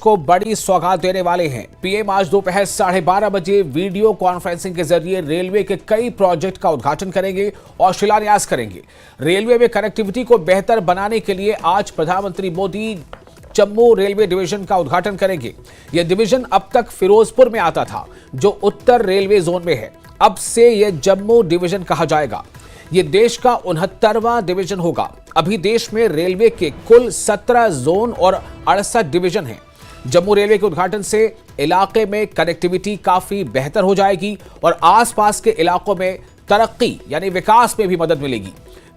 को बड़ी सौगात देने वाले हैं। पीएम आज दोपहर 12:30 बजे वीडियो कॉन्फ्रेंसिंग के जरिए रेलवे के कई प्रोजेक्ट का उद्घाटन करेंगे और शिलान्यास करेंगे। रेलवे में कनेक्टिविटी को बेहतर बनाने के लिए आज प्रधानमंत्री मोदी जम्मू रेलवे डिवीजन का उद्घाटन करेंगे। यह डिवीजन अब तक फिरोजपुर में आता था, जो उत्तर रेलवे जोन में है। अब से यह जम्मू डिवीजन कहा जाएगा। यह देश का 69वां डिवीजन होगा। अभी देश में रेलवे के कुल 17 जोन और 68 डिवीजन हैं। जम्मू रेलवे के उद्घाटन से इलाके में कनेक्टिविटी काफी बेहतर हो जाएगी और आसपास के इलाकों में तरक्की यानी विकास में भी मदद मिलेगी।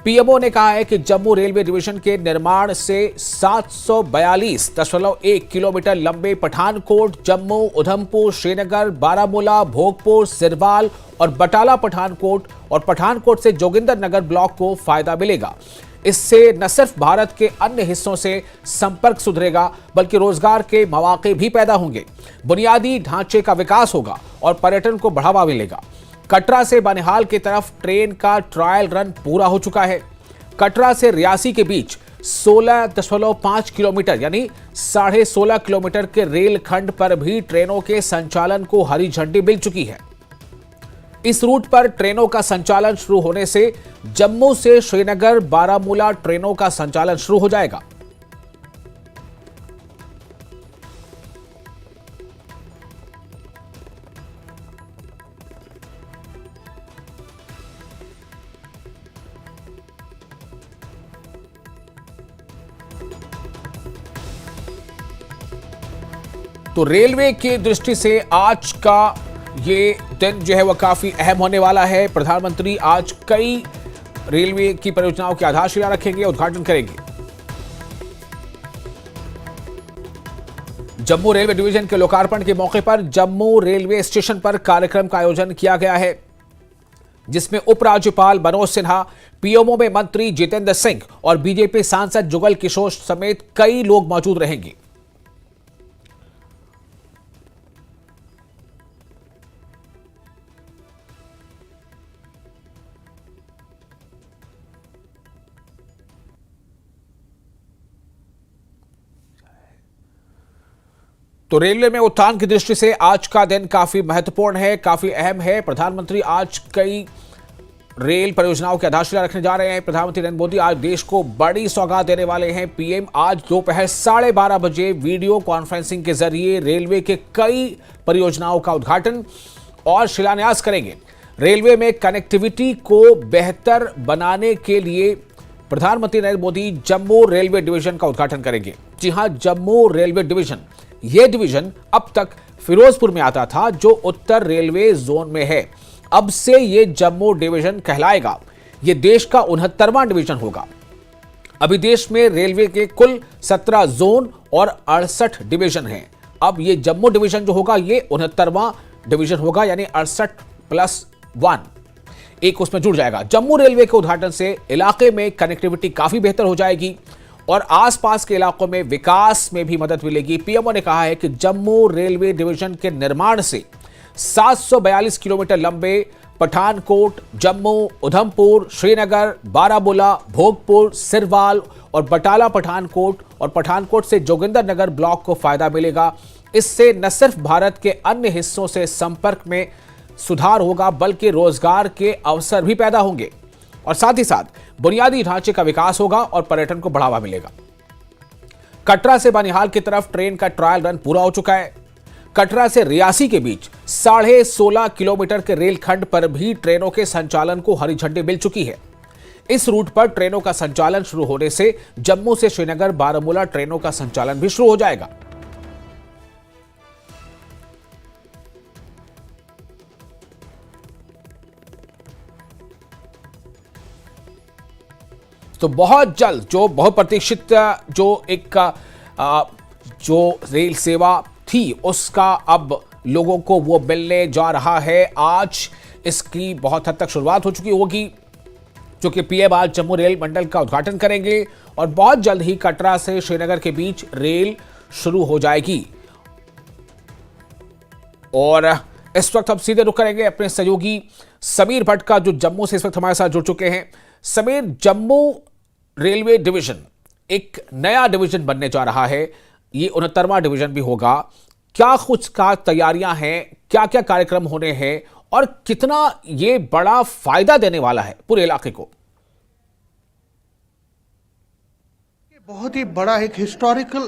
पीएमओ ने कहा है कि जम्मू रेलवे डिवीजन के निर्माण से 742.1 किलोमीटर लंबे पठानकोट, जम्मू, उधमपुर, श्रीनगर, बारामूला, भोगपुर, सिरवाल और बटाला पठानकोट और पठानकोट से जोगिंदरनगर ब्लॉक को फायदा मिलेगा। इससे न सिर्फ भारत के अन्य हिस्सों से संपर्क सुधरेगा, बल्कि रोजगार के मौके भी पैदा होंगे, बुनियादी ढांचे का विकास होगा और पर्यटन को बढ़ावा मिलेगा। कटरा से बनिहाल की तरफ ट्रेन का ट्रायल रन पूरा हो चुका है। कटरा से रियासी के बीच 16.5 किलोमीटर यानी 16.5 किलोमीटर के रेल खंड पर भी ट्रेनों के संचालन को हरी झंडी मिल चुकी है। इस रूट पर ट्रेनों का संचालन शुरू होने से जम्मू से श्रीनगर, बारामूला ट्रेनों का संचालन शुरू हो जाएगा। तो रेलवे की दृष्टि से आज का ये दिन जो है वह काफी अहम होने वाला है। प्रधानमंत्री आज कई रेलवे की परियोजनाओं की आधारशिला रखेंगे, उद्घाटन करेंगे। जम्मू रेलवे डिवीजन के लोकार्पण के मौके पर जम्मू रेलवे स्टेशन पर कार्यक्रम का आयोजन किया गया है, जिसमें उपराज्यपाल मनोज सिन्हा, पीएमओ में मंत्री जितेंद्र सिंह और बीजेपी सांसद जुगल किशोर समेत कई लोग मौजूद रहेंगे। तो रेलवे में उत्थान की दृष्टि से आज का दिन काफी महत्वपूर्ण है, काफी अहम है। प्रधानमंत्री आज कई रेल परियोजनाओं की आधारशिला रखने जा रहे हैं। प्रधानमंत्री नरेंद्र मोदी आज देश को बड़ी सौगात देने वाले हैं। पीएम आज दोपहर 12:30 बजे वीडियो कॉन्फ्रेंसिंग के जरिए रेलवे के कई परियोजनाओं का उद्घाटन और शिलान्यास करेंगे। रेलवे में कनेक्टिविटी को बेहतर बनाने के लिए प्रधानमंत्री नरेंद्र मोदी जम्मू रेलवे डिवीजन का उद्घाटन करेंगे। जी हां, जम्मू रेलवे डिवीजन, यह डिवीजन अब तक फिरोजपुर में आता था, जो उत्तर रेलवे जोन में है। अब से यह जम्मू डिवीजन कहलाएगा। यह देश का 69वां डिवीजन होगा। अभी देश में रेलवे के कुल 17 जोन और 68 डिवीजन हैं। अब यह जम्मू डिवीजन जो होगा यह 69वां डिवीजन होगा, यानी 68+1 एक उसमें जुड़ जाएगा। जम्मू रेलवे के उद्घाटन से इलाके में कनेक्टिविटी काफी बेहतर हो जाएगी और आसपास के इलाकों में विकास में भी मदद मिलेगी। पीएमओ ने कहा है कि जम्मू रेलवे डिवीजन के निर्माण से 742 किलोमीटर लंबे पठानकोट, जम्मू, उधमपुर, श्रीनगर, बारामूला, भोगपुर, सिरवाल और बटाला पठानकोट और पठानकोट से जोगिंदरनगर ब्लॉक को फायदा मिलेगा। इससे न सिर्फ भारत के अन्य हिस्सों से संपर्क में सुधार होगा, बल्कि रोजगार के अवसर भी पैदा होंगे और साथ ही साथ बुनियादी ढांचे का विकास होगा और पर्यटन को बढ़ावा मिलेगा। कटरा से बनिहाल की तरफ ट्रेन का ट्रायल रन पूरा हो चुका है। कटरा से रियासी के बीच 16.5 किलोमीटर के रेल खंड पर भी ट्रेनों के संचालन को हरी झंडी मिल चुकी है। इस रूट पर ट्रेनों का संचालन शुरू होने से जम्मू से श्रीनगर, बारामूला ट्रेनों का संचालन भी शुरू हो जाएगा। तो बहुत जल्द जो बहुत प्रतीक्षित जो रेल सेवा थी उसका अब लोगों को वो मिलने जा रहा है। आज इसकी बहुत हद तक शुरुआत हो चुकी होगी, जो कि पीएम आज जम्मू रेल मंडल का उद्घाटन करेंगे और बहुत जल्द ही कटरा से श्रीनगर के बीच रेल शुरू हो जाएगी। और इस वक्त हम सीधे रुक करेंगे अपने सहयोगी समीर भट्ट का, जो जम्मू से इस वक्त हमारे साथ जुड़ चुके हैं। समीर, जम्मू रेलवे डिवीजन एक नया डिवीजन बनने जा रहा है। ये 69वां डिवीजन भी होगा। क्या कुछ का तैयारियां हैं, क्या क्या कार्यक्रम होने हैं और कितना ये बड़ा फायदा देने वाला है पूरे इलाके को? बहुत ही बड़ा एक हिस्टोरिकल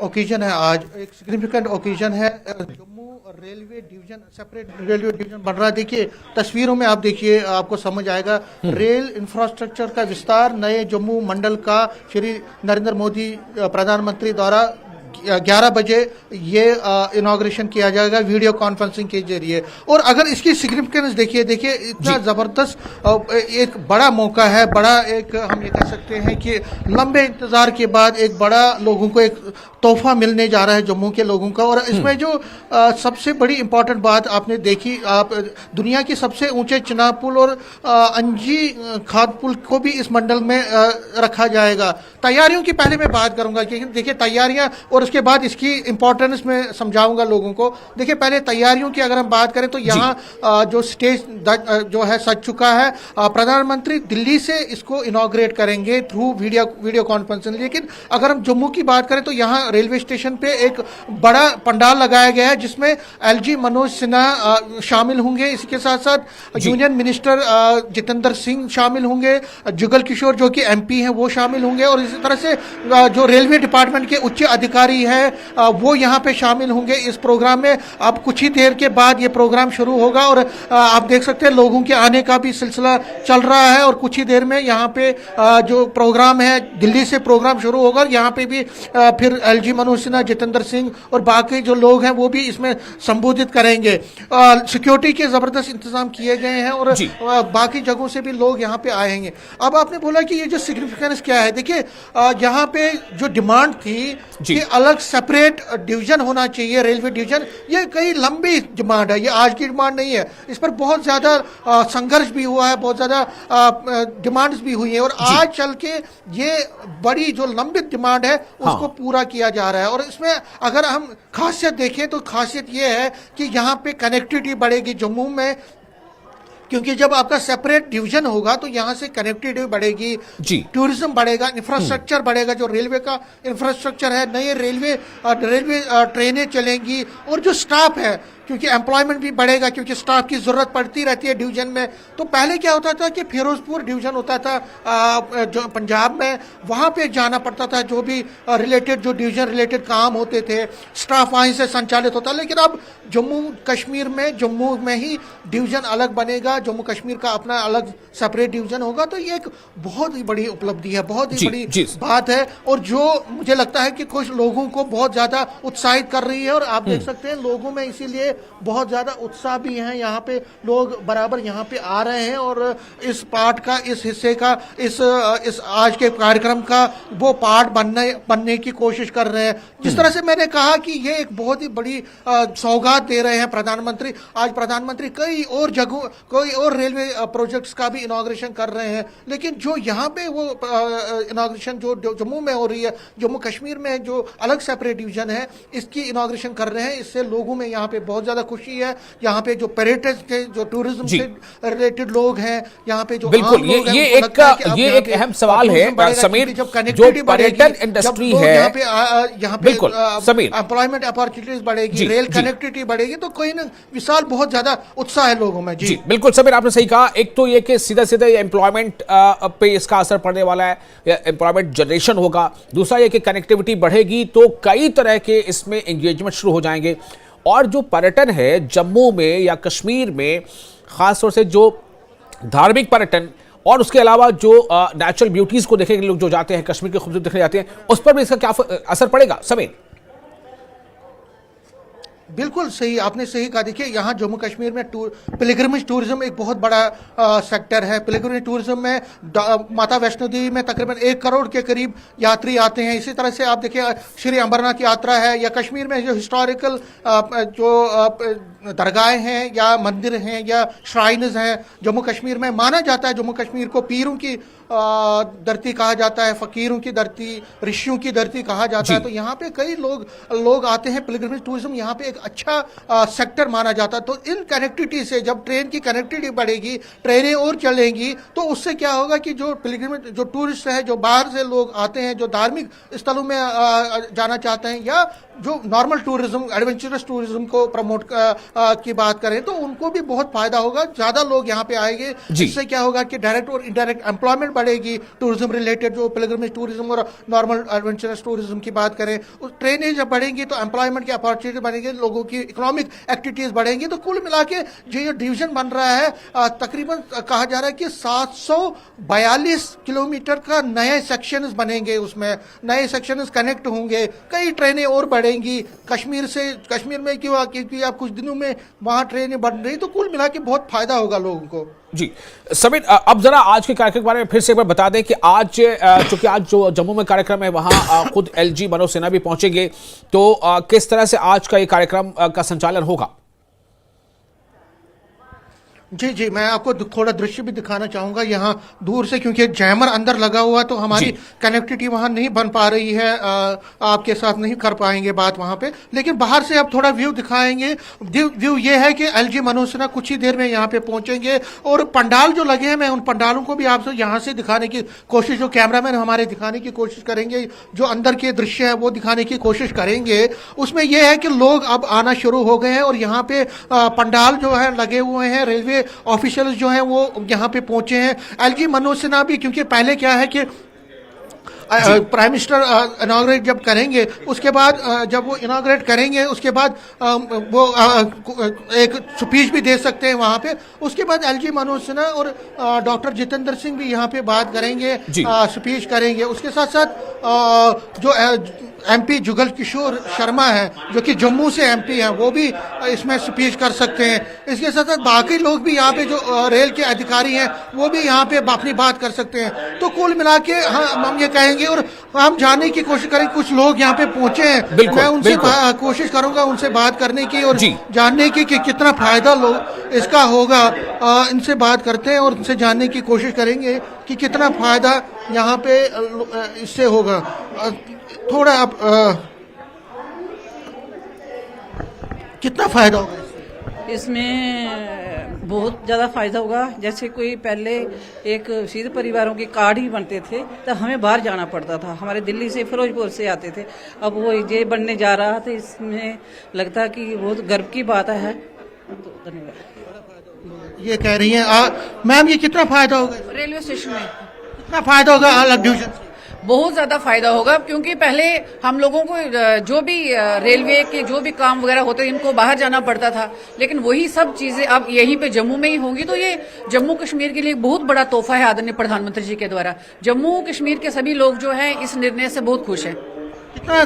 ओकेजन है, आज एक सिग्निफिकेंट ओकेजन है। Jammu railway division, separate railway division बन रहा है। देखिए तस्वीरों में, आप देखिए आपको समझ आएगा। रेल इंफ्रास्ट्रक्चर का विस्तार नए जम्मू मंडल का श्री नरेंद्र मोदी प्रधानमंत्री द्वारा 11 बजे ये इनॉग्रेशन किया जाएगा वीडियो कॉन्फ्रेंसिंग के जरिए। और अगर इसकी सिग्निफिकेंस देखिए इतना ज़बरदस्त एक बड़ा मौका है, बड़ा एक हम ये कह सकते हैं कि लंबे इंतज़ार के बाद एक बड़ा लोगों को एक तोहफा मिलने जा रहा है जम्मू के लोगों का। और इसमें जो सबसे बड़ी इंपॉर्टेंट बात आपने देखी, आप दुनिया के सबसे ऊंचे चिनाब पुल और अंजी खाद पुल को भी इस मंडल में रखा जाएगा। तैयारियों की पहले मैं बात करूंगा, क्योंकि देखिए तैयारियां और उसके बाद इसकी इंपॉर्टेंस में समझाऊंगा लोगों को। देखिए पहले तैयारियों की अगर हम बात करें तो यहाँ जो स्टेज जो है सज चुका है। प्रधानमंत्री दिल्ली से इसको इनॉग्रेट करेंगे थ्रू वीडियो कॉन्फ्रेंसिंग। लेकिन अगर हम जम्मू की बात करें तो यहाँ रेलवे स्टेशन पे एक बड़ा पंडाल लगाया गया है जिसमें एलजी मनोज सिन्हा शामिल होंगे। इसके साथ साथ यूनियन मिनिस्टर जितेंद्र सिंह शामिल होंगे, जुगल किशोर जो कि एमपी हैं वो शामिल होंगे, और इसी तरह से जो रेलवे डिपार्टमेंट के उच्च अधिकारी हैं वो यहाँ पे शामिल होंगे इस प्रोग्राम में। अब कुछ ही देर के बाद ये प्रोग्राम शुरू होगा और आप देख सकते हैं लोगों के आने का भी सिलसिला चल रहा है। और कुछ ही देर में यहाँ पे जो प्रोग्राम है, दिल्ली से प्रोग्राम शुरू होगा। यहाँ पे भी फिर एलजी मनोज सिन्हा, जितेंद्र सिंह और बाकी जो लोग हैं वो भी इसमें संबोधित करेंगे। सिक्योरिटी के जबरदस्त इंतजाम किए गए हैं और बाकी जगहों से भी लोग यहाँ पे आएंगे। अब आपने बोला कि ये जो सिग्निफिकेंस क्या है, देखिए यहाँ पे जो डिमांड थी कि अलग सेपरेट डिवीजन होना चाहिए रेलवे डिवीजन, ये कई लंबी डिमांड है, ये आज की डिमांड नहीं है। इस पर बहुत ज्यादा संघर्ष भी हुआ है, बहुत ज्यादा डिमांड्स भी हुई है और आज चल के ये बड़ी जो लंबित डिमांड है उसको पूरा किया जा रहा है। और इसमें अगर हम खासियत देखें तो खासियत ये है कि यहाँ पे कनेक्टिविटी बढ़ेगी जम्मू में, क्योंकि जब आपका सेपरेट डिवीजन होगा तो यहाँ से कनेक्टिविटी बढ़ेगी, टूरिज्म बढ़ेगा, इंफ्रास्ट्रक्चर बढ़ेगा। जो रेलवे का इंफ्रास्ट्रक्चर है, नए रेलवे ट्रेनें चलेंगी और जो स्टाफ है, क्योंकि एम्प्लॉयमेंट भी बढ़ेगा, क्योंकि स्टाफ की जरूरत पड़ती रहती है डिवीजन में। तो पहले क्या होता था कि फिरोजपुर डिवीजन होता था जो पंजाब में, वहाँ पे जाना पड़ता था, जो भी रिलेटेड जो डिवीजन रिलेटेड काम होते थे स्टाफ वहीं से संचालित होता। लेकिन अब जम्मू कश्मीर में, जम्मू में ही डिवीजन अलग बनेगा, जम्मू कश्मीर का अपना अलग सेपरेट डिवीजन होगा। तो ये एक बहुत ही बड़ी उपलब्धि है, बहुत ही बड़ी बात है और जो मुझे लगता है कि कुछ लोगों को बहुत ज्यादा उत्साहित कर रही है। और आप देख सकते हैं लोगों में इसीलिए बहुत ज्यादा उत्साह भी है, यहाँ पे लोग बराबर यहाँ पे आ रहे हैं और इस पार्ट का, इस हिस्से का, इस आज के कार्यक्रम का वो पार्ट बनने की कोशिश कर रहे हैं। जिस तरह से मैंने कहा कि ये एक बहुत ही बड़ी सौगात दे रहे हैं प्रधानमंत्री। आज प्रधानमंत्री कई और जगहों, कोई और रेलवे प्रोजेक्ट्स का भी इनॉग्रेशन कर रहे हैं, लेकिन जो यहाँ पे वो इनॉग्रेशन जो जम्मू में हो रही है, जम्मू कश्मीर में जो अलग सेपरेट डिवीजन है, इसकी इनॉग्रेशन कर रहे हैं। इससे लोगों में यहाँ पे बहुत ज्यादा खुशी है। यहाँ पे जो पर्यटन के, जो टूरिज्म से रिलेटेड लोग हैं, यहाँ पे जो बिल्कुल ये एक अहम सवाल है समीर, जब जो कनेक्टिविटी पर्यटन इंडस्ट्री है, यहाँ पे एम्प्लॉयमेंट अपॉर्चुनिटीज बढ़ेगी, रेल कनेक्टिविटी बढ़ेगी, तो कोई ना विशाल बहुत ज्यादा उत्साह है लोगों में। जी बिल्कुल समीर, आपने सही कहा। एक तो ये कि सीधा सीधा एम्प्लॉयमेंट पे इसका असर पड़ने वाला है, एम्प्लॉयमेंट जनरेशन होगा। दूसरा ये कि कनेक्टिविटी बढ़ेगी तो कई तरह के इसमें एंगेजमेंट शुरू हो जाएंगे। और जो पर्यटन है जम्मू में या कश्मीर में, खासतौर से जो धार्मिक पर्यटन और उसके अलावा जो नेचुरल ब्यूटीज को देखने के लोग जो जाते हैं, कश्मीर की खूबसूरती देखने जाते हैं, उस पर भी इसका क्या असर पड़ेगा समीर? बिल्कुल सही, आपने सही कहा। देखिए यहाँ जम्मू कश्मीर में पिलग्रिमेज टूरिज्म एक बहुत बड़ा सेक्टर है। पिलग्रिमेज टूरिज्म में माता वैष्णो देवी में तकरीबन 1 करोड़ के करीब यात्री आते हैं। इसी तरह से आप देखिए श्री अमरनाथ यात्रा है, या कश्मीर में जो हिस्टोरिकल जो दरगाहें हैं या मंदिर हैं या श्राइन्स हैं, जम्मू कश्मीर में माना जाता है जम्मू कश्मीर को पीरों की धरती कहा जाता है, फकीरों की धरती, ऋषियों की धरती कहा जाता है। तो यहाँ पे कई लोग आते हैं। पिलग्रिमेज टूरिज्म यहाँ पे एक अच्छा सेक्टर माना जाता है। तो इन कनेक्टिविटी से जब ट्रेन की कनेक्टिविटी बढ़ेगी, ट्रेनें और चलेंगी, तो उससे क्या होगा कि जो पिलग्रिमेज जो टूरिस्ट है, जो बाहर से लोग आते हैं, जो धार्मिक स्थलों में जाना चाहते हैं, या जो नॉर्मल टूरिज्म, एडवेंचरस टूरिज्म को प्रमोट की बात करें, तो उनको भी बहुत फायदा होगा। ज्यादा लोग यहाँ पे आएंगे। इससे क्या होगा कि डायरेक्ट और इनडायरेक्ट एम्प्लॉयमेंट बढ़ेगी टूरिज्म रिलेटेड। जो पिलग्रिमेज टूरिज्म और नॉर्मल एडवेंचरस टूरिज्म की बात करें, उस ट्रेनें जब बढ़ेंगी तो एम्प्लॉयमेंट की अपॉर्चुनिटी बढ़ेगी, लोगों की इकोनॉमिक एक्टिविटीज बढ़ेंगी। तो कुल मिला के जो ये डिवीजन बन रहा है, तकरीबन कहा जा रहा है कि 742 किलोमीटर का नए सेक्शन बनेंगे, उसमें नए सेक्शन कनेक्ट होंगे, कई ट्रेनें और बढ़ेंगी कश्मीर में, क्योंकि आप कुछ दिनों में वहां ट्रेनें बढ़ रही। तो कुल मिला के बहुत फायदा होगा लोगों को। जी समीर, अब जरा आज के कार्यक्रम के बारे में फिर से एक बार बता दें कि आज चूंकि आज जो जम्मू में कार्यक्रम है वहां खुद एलजी मनोज सिन्हा भी पहुंचेंगे, तो किस तरह से आज का ये कार्यक्रम का संचालन होगा? जी, मैं आपको थोड़ा दृश्य भी दिखाना चाहूंगा यहाँ दूर से, क्योंकि जैमर अंदर लगा हुआ, तो हमारी कनेक्टिविटी वहां नहीं बन पा रही है। आपके साथ नहीं कर पाएंगे बात वहां पे, लेकिन बाहर से अब थोड़ा व्यू दिखाएंगे। व्यू ये है कि एलजी मनोज सिन्हा कुछ ही देर में यहाँ पे पहुंचेंगे, और पंडाल जो लगे हैं, मैं उन पंडालों को भी आपसे यहाँ से दिखाने की कोशिश, जो कैमरामैन हमारे दिखाने की कोशिश करेंगे, जो अंदर के दृश्य है वो दिखाने की कोशिश करेंगे। उसमें यह है कि लोग अब आना शुरू हो गए हैं, और यहाँ पे पंडाल जो है लगे हुए हैं। रेलवे ऑफिशियल्स जो हैं वो यहाँ पे पहुंचे हैं। एलजी मनोज सिन्हा भी, क्योंकि पहले क्या है कि प्राइम मिनिस्टर इनॉग्रेट जब करेंगे, उसके बाद जब वो इनॉग्रेट करेंगे, उसके बाद वो एक स्पीच भी दे सकते हैं वहां पे। उसके बाद एलजी मनोज सिन्हा और डॉक्टर जितेंद्र सिंह भी यहाँ पे बात करेंगे, स्पीच करेंगे। उसके साथ साथ जो एमपी जुगल किशोर शर्मा है, जो कि जम्मू से एमपी हैं, वो भी इसमें स्पीच कर सकते हैं। इसके साथ साथ बाकी लोग भी यहाँ पे जो रेल के अधिकारी हैं, वो भी यहाँ पे अपनी बात कर सकते हैं। तो कुल मिला के हम ये कहेंगे, और हम जानने की कोशिश करेंगे। कुछ लोग यहाँ पे पहुंचे हैं, मैं उनसे कोशिश करूंगा उनसे बात करने की और जानने की कि कितना फायदा इसका होगा। इनसे बात करते हैं और इनसे जानने की कोशिश करेंगे कि कितना फायदा यहाँ पे इससे होगा। थोड़ा आप कितना फायदा होगा इसमें? बहुत ज़्यादा फ़ायदा होगा। जैसे कोई पहले एक सीधे परिवारों के कार्ड ही बनते थे, तो हमें बाहर जाना पड़ता था, हमारे दिल्ली से फिरोजपुर से आते थे। अब वो ये बनने जा रहा था, इसमें लगता है कि बहुत गर्व की बात है। तो धन्यवाद। ये कह रही हैं मैम, ये कितना फायदा होगा रेलवे स्टेशन में? कितना फायदा होगा अलग डिवीजन? बहुत ज़्यादा फायदा होगा, क्योंकि पहले हम लोगों को जो भी रेलवे के जो भी काम वगैरह होते हैं, इनको बाहर जाना पड़ता था, लेकिन वही सब चीज़ें अब यहीं पे जम्मू में ही होंगी। तो ये जम्मू कश्मीर के लिए बहुत बड़ा तोहफा है आदरणीय प्रधानमंत्री जी के द्वारा। जम्मू कश्मीर के सभी लोग जो है इस निर्णय से बहुत खुश हैं। कितना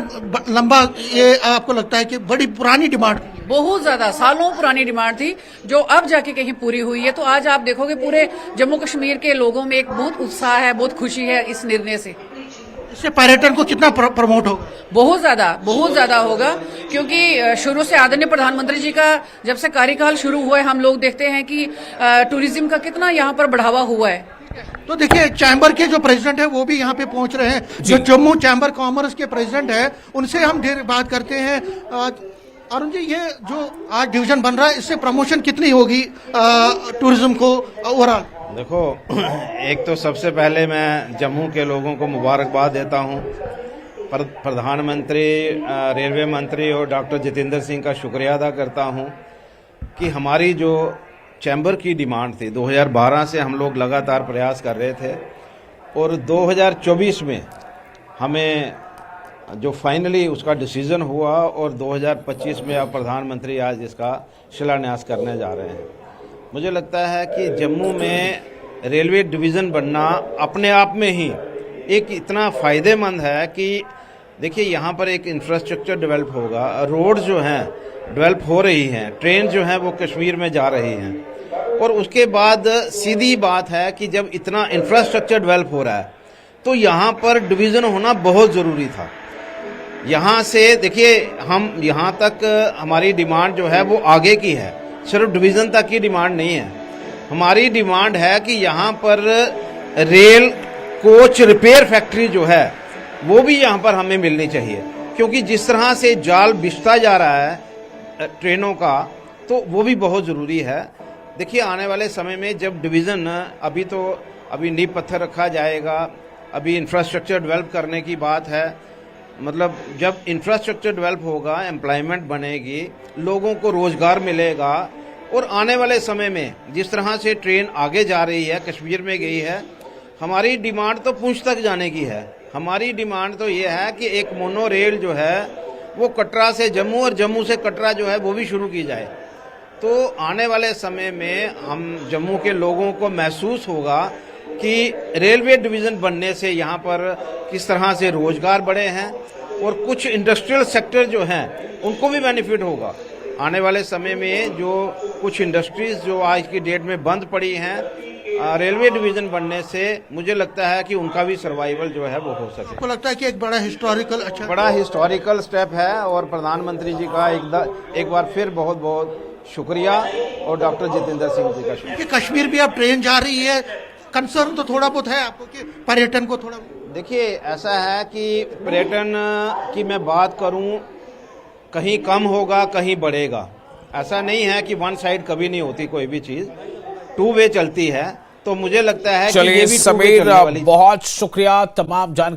लंबा ये आपको लगता है कि बड़ी पुरानी डिमांड? बहुत ज्यादा सालों पुरानी डिमांड थी, जो अब जाके कहीं पूरी हुई है। तो आज आप देखोगे पूरे जम्मू कश्मीर के लोगों में एक बहुत उत्साह है, बहुत खुशी है इस निर्णय से। इससे पर्यटन को कितना प्रमोट होगा? बहुत ज्यादा होगा, क्योंकि शुरू से आदरणीय प्रधानमंत्री जी का जब से कार्यकाल शुरू हुआ है, हम लोग देखते हैं कि टूरिज्म का कितना यहाँ पर बढ़ावा हुआ है। तो देखिए, चैम्बर के जो प्रेसिडेंट है वो भी यहाँ पे पहुंच रहे हैं। जो जम्मू चैम्बर कॉमर्स के प्रेसिडेंट है, उनसे हम ढेर बात करते हैं। अरुण जी, ये जो आज डिवीजन बन रहा है, इससे प्रमोशन कितनी होगी टूरिज्म को ओवरऑल? देखो, एक तो सबसे पहले मैं जम्मू के लोगों को मुबारकबाद देता हूं। प्रधानमंत्री, रेलवे मंत्री और डॉक्टर जितेंद्र सिंह का शुक्रिया अदा करता हूं कि हमारी जो चैम्बर की डिमांड थी, 2012 से हम लोग लगातार प्रयास कर रहे थे, और 2024 में हमें जो फाइनली उसका डिसीजन हुआ, और 2025 में अब प्रधानमंत्री आज इसका शिलान्यास करने जा रहे हैं। मुझे लगता है कि जम्मू में रेलवे डिवीज़न बनना अपने आप में ही एक इतना फ़ायदेमंद है कि देखिए, यहाँ पर एक इंफ्रास्ट्रक्चर डेवलप होगा, रोड जो हैं डेवलप हो रही हैं, ट्रेन जो है वो कश्मीर में जा रही हैं, और उसके बाद सीधी बात है कि जब इतना इंफ्रास्ट्रक्चर डेवलप हो रहा है तो यहाँ पर डिवीज़न होना बहुत ज़रूरी था। यहाँ से देखिए, हम यहाँ तक हमारी डिमांड जो है वो आगे की है, सिर्फ डिवीज़न तक की डिमांड नहीं है। हमारी डिमांड है कि यहाँ पर रेल कोच रिपेयर फैक्ट्री जो है वो भी यहाँ पर हमें मिलनी चाहिए, क्योंकि जिस तरह से जाल बिछता जा रहा है ट्रेनों का, तो वो भी बहुत ज़रूरी है। देखिए आने वाले समय में जब डिवीज़न अभी नींव पत्थर रखा जाएगा, अभी इंफ्रास्ट्रक्चर डेवलप करने की बात है, मतलब जब इंफ्रास्ट्रक्चर डेवलप होगा, एम्प्लॉयमेंट बनेगी, लोगों को रोज़गार मिलेगा, और आने वाले समय में जिस तरह से ट्रेन आगे जा रही है, कश्मीर में गई है, हमारी डिमांड तो पूंछ तक जाने की है। हमारी डिमांड तो ये है कि एक मोनो रेल जो है वो कटरा से जम्मू और जम्मू से कटरा जो है वो भी शुरू की जाए। तो आने वाले समय में हम जम्मू के लोगों को महसूस होगा कि रेलवे डिवीज़न बनने से यहाँ पर किस तरह से रोज़गार बढ़े हैं, और कुछ इंडस्ट्रियल सेक्टर जो हैं उनको भी बेनिफिट होगा। आने वाले समय में जो कुछ इंडस्ट्रीज जो आज की डेट में बंद पड़ी हैं, रेलवे डिवीज़न बनने से मुझे लगता है कि उनका भी सर्वाइवल जो है वो हो सके। आपको लगता है कि एक बड़ा हिस्टोरिकल स्टेप है, और प्रधानमंत्री जी का एक बार फिर बहुत बहुत शुक्रिया, और डॉक्टर जितेंद्र सिंह जी का शुक्रिया। कि कश्मीर भी अब ट्रेन जा रही है, कंसर्न तो थोड़ा बहुत है आपको कि पर्यटन को थोड़ा? देखिए ऐसा है कि पर्यटन की मैं बात करूं, कहीं कम होगा कहीं बढ़ेगा। ऐसा नहीं है कि वन साइड कभी नहीं होती, कोई भी चीज टू वे चलती है। तो मुझे लगता है कि ये भी चलिए समीर, बहुत शुक्रिया तमाम जानकारी